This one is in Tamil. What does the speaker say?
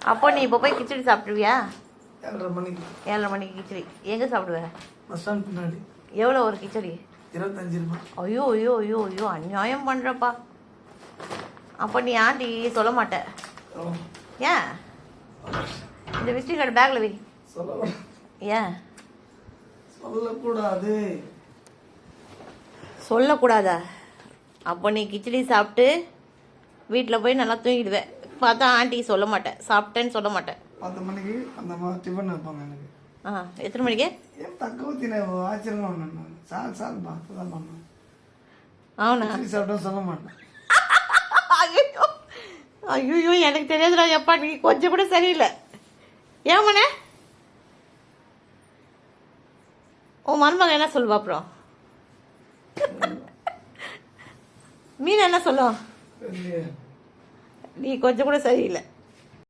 அப்போ நீ இப்போ போய் கிச்சடி சாப்பிட்ருவியா? 7:30 மணிக்கு. 7:30 மணிக்கு கிச்சடி எங்கே சாப்பிடுவேன்? பஸ் ஸ்டாண்ட் பின்னாடி. எவ்வளோ ஒரு கிச்சடி? 25 ரூபாய். ஐயோ ஐயோ ஐயோ ஐயோ அநியாயம் பண்ணுறப்பா. அப்போ நீ ஆண்டி சொல்ல மாட்டேன் ஏன்? இந்த விசிட்டிங் கார்டு பேக்கில் வை. சொல்லலாம். ஏன் சொல்லக்கூடாது? சொல்லக்கூடாதா? அப்போ நீ கிச்சடி சாப்பிட்டு வீட்டில் போய் நல்லா தூங்கிடுவேன். பார்த்தா ஆண்டி சொல்ல மாட்டேன், சாப்பிட்டேன்னு சொல்ல மாட்டேன். 10 மணிக்கு அந்த மாதிரி டிஃபன் வைப்பாங்க எனக்கு. எத்தனை மணிக்கு? ஏன் தக்க ஊற்றின ஆச்சரியம் ஒன்று சார் சார் பார்த்து தான் பண்ணுவேன். அவனா சாப்பிட்டா சொல்ல மாட்டேன். ஐயோ ஐயோ எனக்கு தெரியாதுடா எப்பா, நீ கொஞ்சம் கூட சரியில்லை. ஏமாண்ணே உன் மருமகன் என்ன சொல்லுவா அப்புறம்? மீன் என்ன சொல்லும்? நீ கொஞ்சம் கூட சரியில்லை.